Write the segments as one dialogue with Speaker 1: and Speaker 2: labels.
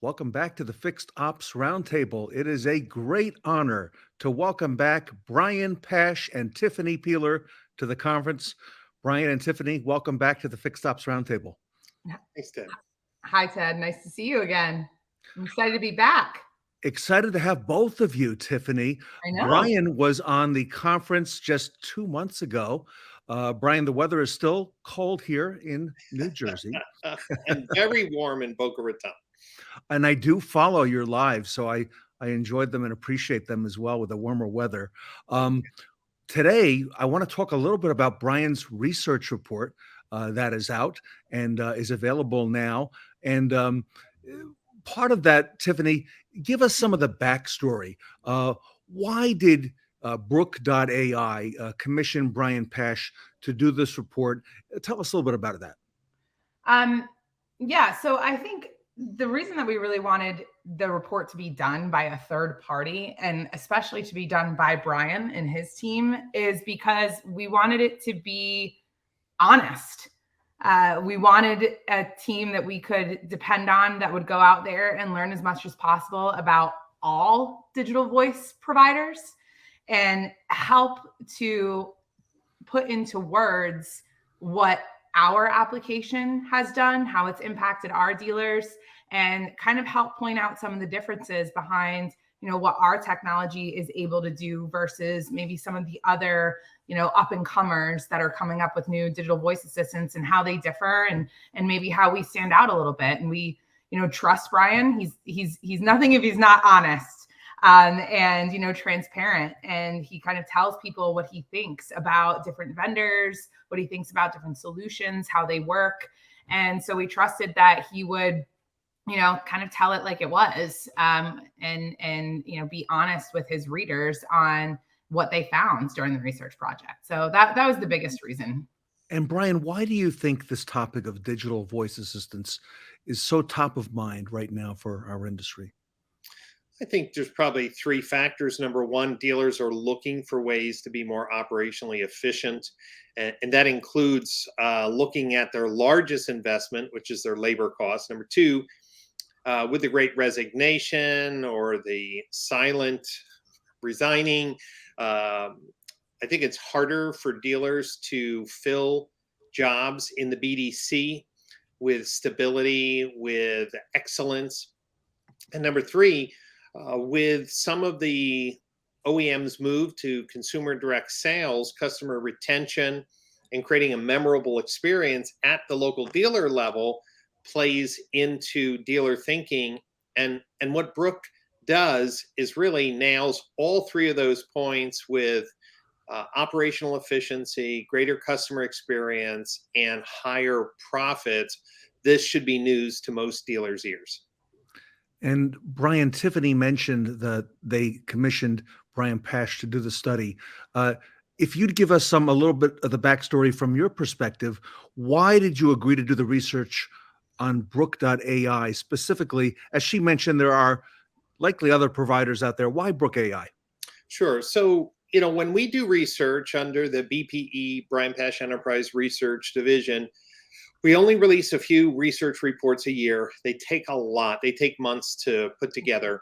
Speaker 1: Welcome back to the Fixed Ops Roundtable. It is a great honor to welcome back Brian Pasch and Tiffany Peeler to the conference. Brian and Tiffany, welcome back to the Fixed Ops Roundtable.
Speaker 2: Thanks, Ted.
Speaker 3: Hi, Ted. Nice to see you again. I'm excited to be back.
Speaker 1: Excited to have both of you, Tiffany.
Speaker 3: I know.
Speaker 1: Brian was on the conference just 2 months ago. Brian, the weather is still cold here in New Jersey.
Speaker 2: And very warm in Boca Raton.
Speaker 1: And I do follow your lives, so I enjoyed them and appreciate them as well with the warmer weather. Today, I want to talk a little bit about Brian's research report that is out and is available now. And part of that, Tiffany, give us some of the backstory. Why did Brooke.ai commission Brian Pasch to do this report? Tell us a little bit about that.
Speaker 3: Yeah, so I think the reason that we really wanted the report to be done by a third party, and especially to be done by Brian and his team, is because we wanted it to be honest. We wanted a team that we could depend on that would go out there and learn as much as possible about all digital voice providers and help to put into words what our application has done, how it's impacted our dealers, and kind of help point out some of the differences behind, what our technology is able to do versus maybe some of the other, up and comers that are coming up with new digital voice assistants and how they differ and maybe how we stand out a little bit. And we, trust Brian. He's nothing if he's not honest. And transparent, and he kind of tells people what he thinks about different vendors, what he thinks about different solutions, how they work. And so we trusted that he would kind of tell it like it was, and be honest with his readers on what they found during the research project. So that was the biggest reason.
Speaker 1: And Brian, why do you think this topic of digital voice assistants is so top of mind right now for our industry?
Speaker 2: I think there's probably three factors. Number one, dealers are looking for ways to be more operationally efficient. And that includes looking at their largest investment, which is their labor costs. Number two, with the great resignation or the silent resigning, I think it's harder for dealers to fill jobs in the BDC with stability, with excellence. And number three, with some of the OEMs move to consumer direct sales, customer retention, and creating a memorable experience at the local dealer level plays into dealer thinking. And what Brooke does is really nails all three of those points with operational efficiency, greater customer experience, and higher profits. This should be news to most dealers' ears.
Speaker 1: And Brian, Tiffany mentioned that they commissioned Brian Pasch to do the study. If you'd give us a little bit of the backstory from your perspective, why did you agree to do the research on Brooke.ai specifically? As she mentioned, there are likely other providers out there. Why Brooke.ai?
Speaker 2: Sure. So, when we do research under the BPE, Brian Pasch Enterprise Research Division, we only release a few research reports a year. They take a lot. They take months to put together.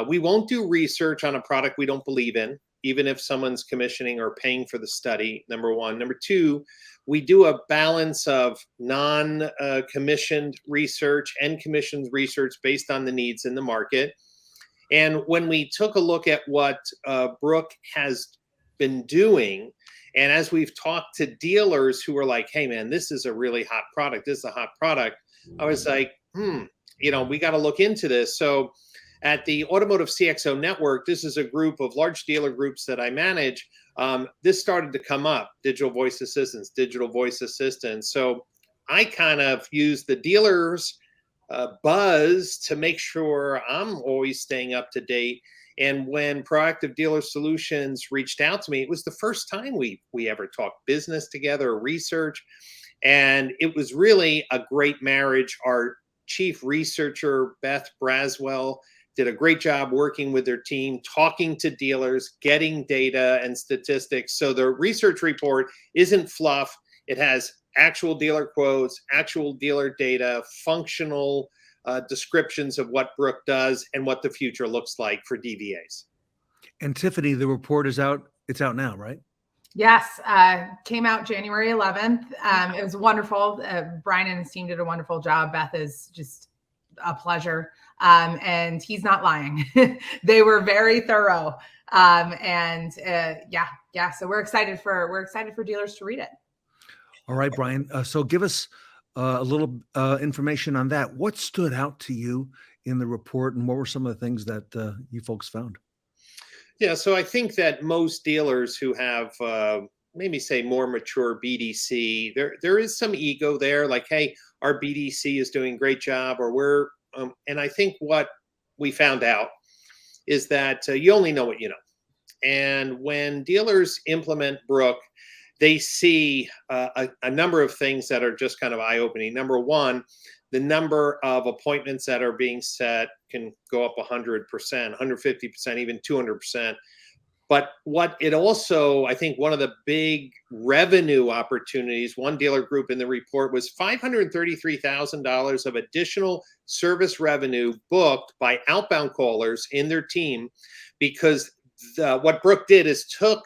Speaker 2: We won't do research on a product we don't believe in, even if someone's commissioning or paying for the study, number one. Number two, we do a balance of non-commissioned research and commissioned research based on the needs in the market. And when we took a look at what Brooke has been doing, and as we've talked to dealers who are like, hey, man, this is a really hot product. This is a hot product. I was like, we got to look into this. So at the Automotive CXO Network, this is a group of large dealer groups that I manage. This started to come up, digital voice assistants. So I kind of use the dealers' buzz to make sure I'm always staying up to date. And when Proactive Dealer Solutions reached out to me, it was the first time we ever talked business together, research. And it was really a great marriage. Our chief researcher, Beth Braswell, did a great job working with their team, talking to dealers, getting data and statistics. So the research report isn't fluff. It has actual dealer quotes, actual dealer data, functional descriptions of what Brooke does and what the future looks like for DVAs.
Speaker 1: And Tiffany, the report is out. It's out now, right?
Speaker 3: Yes, came out January 11th. It was wonderful. Brian and his team did a wonderful job. Beth is just a pleasure. And he's not lying. They were very thorough. So we're excited for dealers to read it.
Speaker 1: All right, Brian. So give us a little information on that. What stood out to you in the report, and what were some of the things that you folks found?
Speaker 2: Yeah, so I think that most dealers who have maybe say more mature BDC, there is some ego there, like, hey, our BDC is doing a great job, or we're, and I think what we found out is that you only know what you know. And when dealers implement Brooke, they see a number of things that are just kind of eye-opening. Number one, the number of appointments that are being set can go up 100%, 150%, even 200%. But what it also, I think one of the big revenue opportunities, one dealer group in the report, was $533,000 of additional service revenue booked by outbound callers in their team, because what Brooke did is took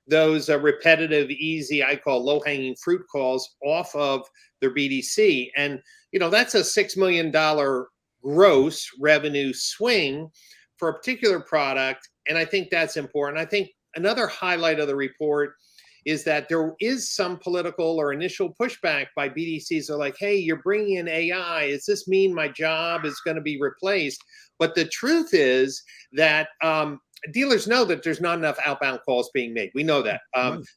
Speaker 2: those repetitive, easy, I call low-hanging fruit calls off of their BDC. And, that's a $6 million gross revenue swing for a particular product. And I think that's important. I think another highlight of the report is that there is some political or initial pushback by BDCs. Are like, hey, you're bringing in AI. Does this mean my job is going to be replaced? But the truth is that dealers know that there's not enough outbound calls being made. We know that.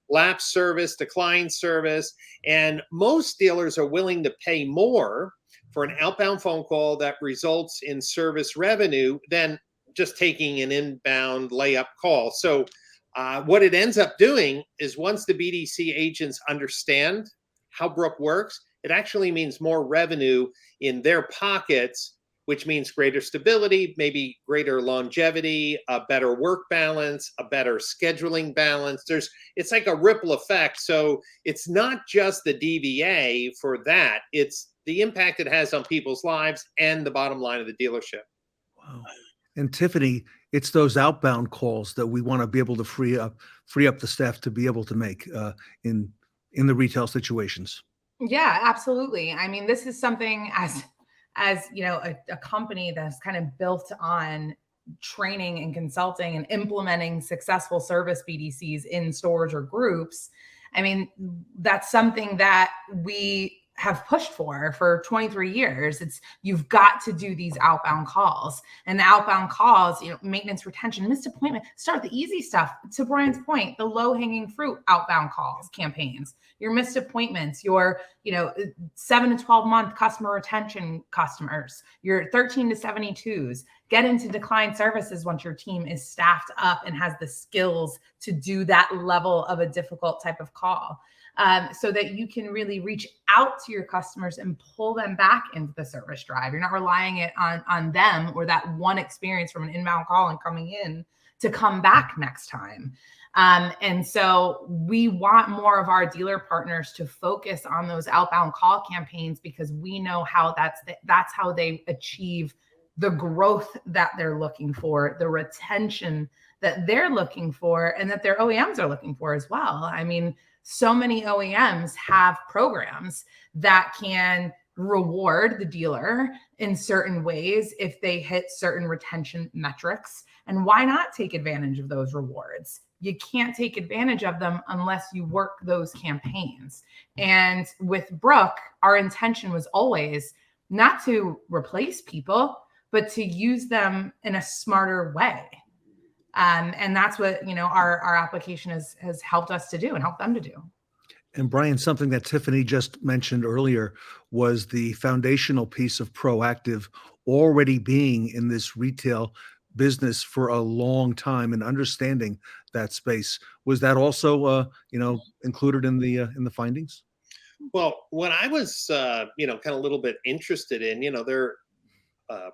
Speaker 2: Lapse service, decline service, and most dealers are willing to pay more for an outbound phone call that results in service revenue than just taking an inbound layup call. So what it ends up doing is, once the BDC agents understand how Brooke works, it actually means more revenue in their pockets, which means greater stability, maybe greater longevity, a better work balance, a better scheduling balance. It's like a ripple effect. So it's not just the DVA for that, it's the impact it has on people's lives and the bottom line of the dealership.
Speaker 1: Wow. And Tiffany, it's those outbound calls that we want to be able to free up the staff to be able to make in the retail situations.
Speaker 3: Yeah, absolutely. I mean, this is something as a company that's kind of built on training and consulting and implementing successful service BDCs in stores or groups. I mean, that's something that we have pushed for 23 years. You've got to do these outbound calls, and the outbound calls, maintenance, retention, missed appointment, start the easy stuff. To Brian's point, the low hanging fruit outbound calls, campaigns, your missed appointments, your 7 to 12 month customer retention customers, your 13 to 72s, get into decline services once your team is staffed up and has the skills to do that level of a difficult type of call. So that you can really reach out to your customers and pull them back into the service drive. You're not relying it on them or that one experience from an inbound call and coming in to come back next time. And so we want more of our dealer partners to focus on those outbound call campaigns, because we know how that's how they achieve the growth that they're looking for, the retention that they're looking for, and that their OEMs are looking for as well. I mean, so many OEMs have programs that can reward the dealer in certain ways if they hit certain retention metrics. And why not take advantage of those rewards? You can't take advantage of them unless you work those campaigns. And with Brooke, our intention was always not to replace people, but to use them in a smarter way. And that's what, our application has helped us to do and helped them to do.
Speaker 1: And Brian, something that Tiffany just mentioned earlier was the foundational piece of proactive already being in this retail business for a long time and understanding that space. Was that also, included in the findings?
Speaker 2: Well, what I was, kind of a little bit interested in, they're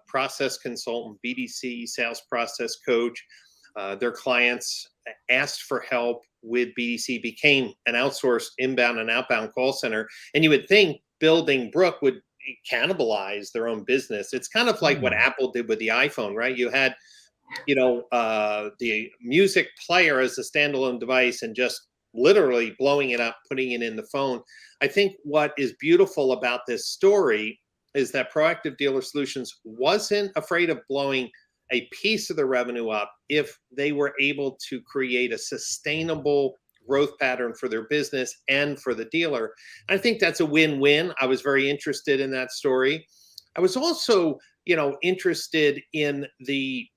Speaker 2: process consultant, BDC, sales process coach. Their clients asked for help with BDC, became an outsourced inbound and outbound call center. And you would think building Brooke would, cannibalize their own business. It's kind of like what Apple did with the iPhone, right? You had, the music player as a standalone device and just literally blowing it up, putting it in the phone. I think what is beautiful about this story is that Proactive Dealer Solutions wasn't afraid of blowing a piece of the revenue up if they were able to create a sustainable growth pattern for their business and for the dealer. I think that's a win-win. I was very interested in that story. I was also, interested in the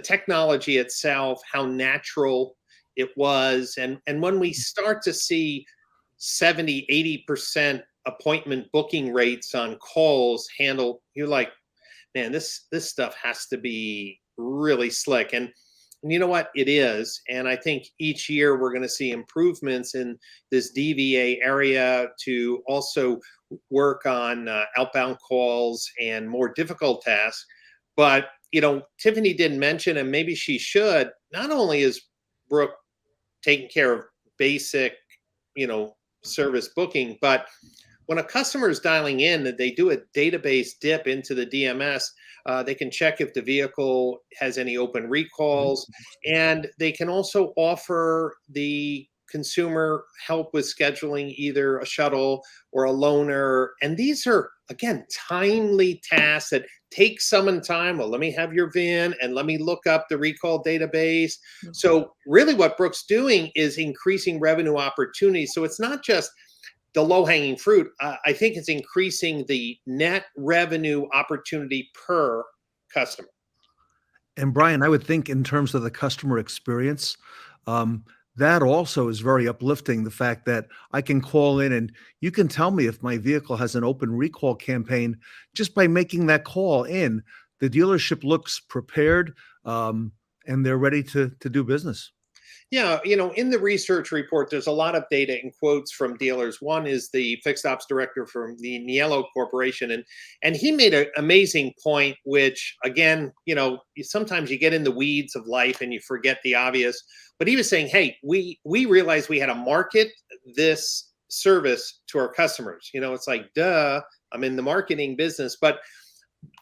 Speaker 2: technology itself, how natural it was. And when we start to see 70, 80% appointment booking rates on calls handled, you're like, man, this stuff has to be really slick. And you know what? It is. And I think each year we're going to see improvements in this DVA area to also work on outbound calls and more difficult tasks. But, Tiffany didn't mention, and maybe she should, not only is Brooke taking care of basic, service booking, but when a customer is dialing in, that they do a database dip into the DMS, they can check if the vehicle has any open recalls, and they can also offer the consumer help with scheduling either a shuttle or a loaner. And these are, again, timely tasks that take some time. Well, let me have your VIN and let me look up the recall database. So really what Brooke's doing is increasing revenue opportunities. So it's not just the low-hanging fruit. I think it's increasing the net revenue opportunity per customer.
Speaker 1: And Brian, I would think in terms of the customer experience, that also is very uplifting. The fact that I can call in and you can tell me if my vehicle has an open recall campaign just by making that call in. The dealership looks prepared, and they're ready to do business.
Speaker 2: Yeah, in the research report, there's a lot of data and quotes from dealers. One is the fixed ops director from the Niello Corporation, and he made an amazing point, which again, sometimes you get in the weeds of life and you forget the obvious. But he was saying, hey, we realized we had to market this service to our customers. It's like, duh, I'm in the marketing business, but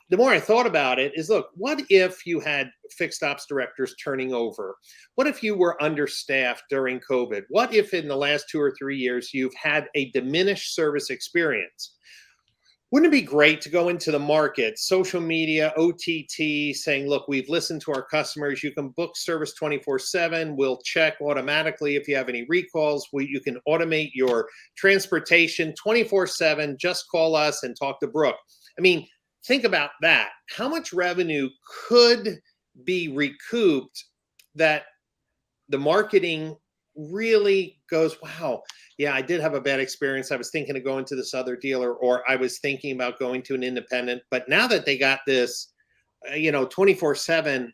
Speaker 2: the more I thought about it is, look, what if you had fixed ops directors turning over? What if you were understaffed during COVID? What if in the last 2 or 3 years you've had a diminished service experience? Wouldn't it be great to go into the market, social media, OTT, saying, look, we've listened to our customers. You can book service 24/7. We'll check automatically if you have any recalls. You can automate your transportation 24/7. Just call us and talk to Brooke. I mean, think about that. How much revenue could be recouped that the marketing really goes, wow, yeah, I did have a bad experience. I was thinking of going to this other dealer, or I was thinking about going to an independent. But now that they got this, 24/7,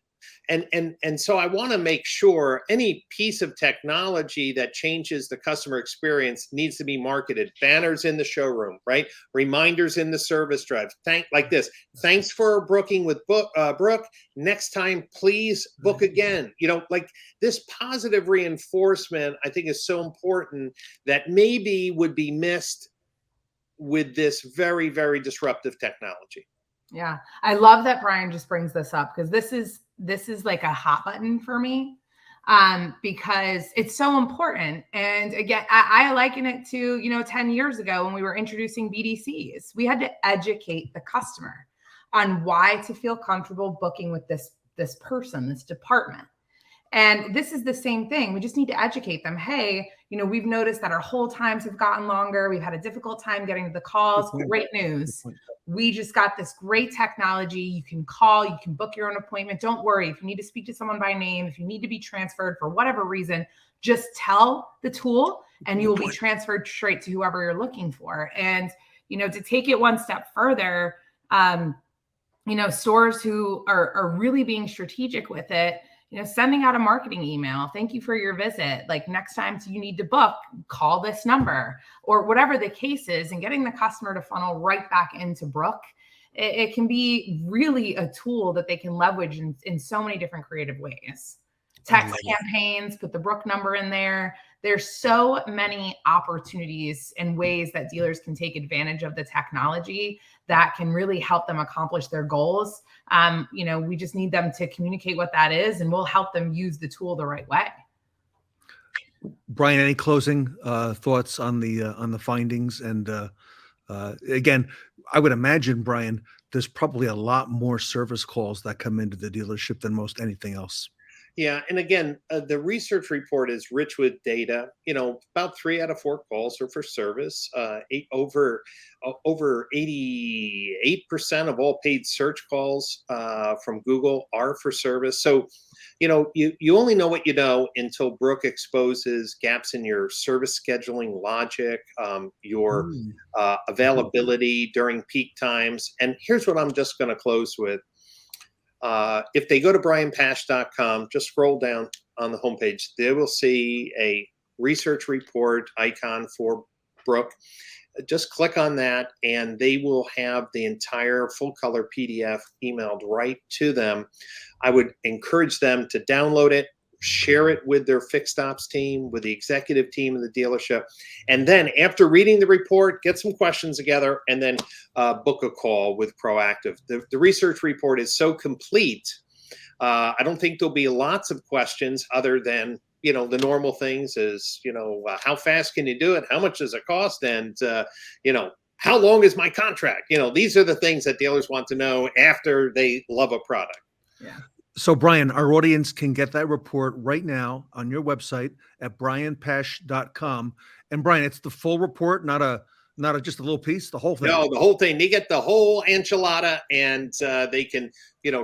Speaker 2: and so I want to make sure any piece of technology that changes the customer experience needs to be marketed. Banners in the showroom, right? Reminders in the service drive. Like this. Thanks for booking with Brooke. Next time, please book again. Like this positive reinforcement, I think is so important that maybe would be missed with this very, very disruptive technology.
Speaker 3: Yeah. I love that Brian just brings this up, because this is like a hot button for me, because it's so important. And again, I liken it to, 10 years ago when we were introducing BDCs. We had to educate the customer on why to feel comfortable booking with this person, this department. And this is the same thing. We just need to educate them. Hey, we've noticed that our hold times have gotten longer. We've had a difficult time getting to the calls. Great news. We just got this great technology. You can call, you can book your own appointment. Don't worry. If you need to speak to someone by name, if you need to be transferred for whatever reason, just tell the tool and you will be transferred straight to whoever you're looking for. And, to take it one step further, stores who are really being strategic with it, sending out a marketing email. Thank you for your visit. Like, next time you need to book, call this number, or whatever the case is, and getting the customer to funnel right back into Brooke. It can be really a tool that they can leverage in so many different creative ways. Text campaigns, put the Brooke number in there. There's so many opportunities and ways that dealers can take advantage of the technology that can really help them accomplish their goals. We just need them to communicate what that is, and we'll help them use the tool the right way.
Speaker 1: Brian, any closing thoughts on the findings? And again, I would imagine, Brian, there's probably a lot more service calls that come into the dealership than most anything else.
Speaker 2: Yeah, and again, the research report is rich with data. About 3 out of 4 calls are for service. Over 88% of all paid search calls from Google are for service. So, you only know what you know until Brooke exposes gaps in your service scheduling logic, your availability during peak times. And here's what I'm just going to close with. If they go to brianpasch.com, just scroll down on the homepage, they will see a research report icon for Brooke. Just click on that and they will have the entire full color PDF emailed right to them. I would encourage them to download it, share it with their fixed ops team, with the executive team of the dealership. And then after reading the report, get some questions together and then book a call with Proactive. The research report is so complete. I don't think there'll be lots of questions other than, the normal things is, how fast can you do it? How much does it cost? And, how long is my contract? These are the things that dealers want to know after they love a product.
Speaker 3: Yeah.
Speaker 1: So, Brian, our audience can get that report right now on your website at brianpasch.com. And Brian, it's the full report, not just a little piece, the whole thing.
Speaker 2: No, the whole thing. They get the whole enchilada, and they can,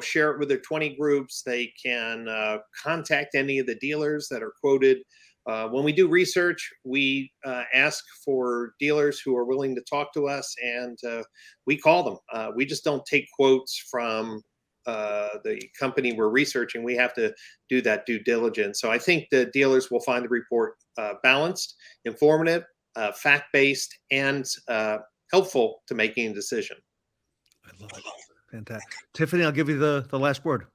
Speaker 2: share it with their 20 groups. They can contact any of the dealers that are quoted. When we do research, we ask for dealers who are willing to talk to us, and we call them. We just don't take quotes from the company we're researching. We have to do that due diligence. So I think the dealers will find the report balanced, informative, fact-based, and helpful to making a decision.
Speaker 1: I love it. Fantastic. Tiffany, I'll give you the last word.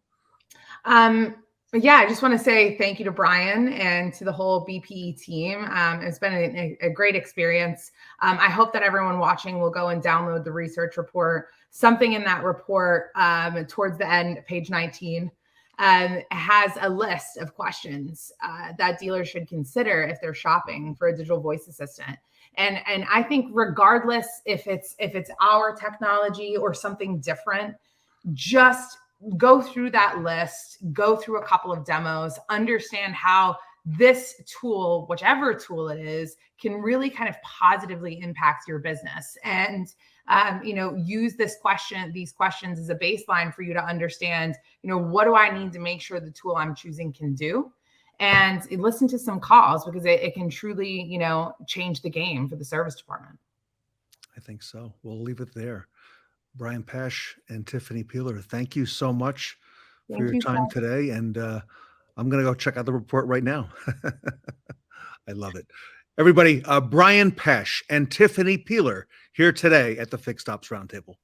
Speaker 3: Yeah, I just want to say thank you to Brian and to the whole BPE team. It's been a great experience. I hope that everyone watching will go and download the research report. Something in that report towards the end, page 19, has a list of questions that dealers should consider if they're shopping for a digital voice assistant. And I think regardless if it's our technology or something different, just go through that list, go through a couple of demos, understand how this tool, whichever tool it is, can really kind of positively impact your business. And use these questions as a baseline for you to understand, what do I need to make sure the tool I'm choosing can do? And listen to some calls, because it can truly, change the game for the service department.
Speaker 1: I think so. We'll leave it there. Brian Pasch and Tiffany Peeler, thank you so much for your time today. And I'm going to go check out the report right now. I love it. Everybody, Brian Pasch and Tiffany Peeler here today at the Fixed Ops Roundtable.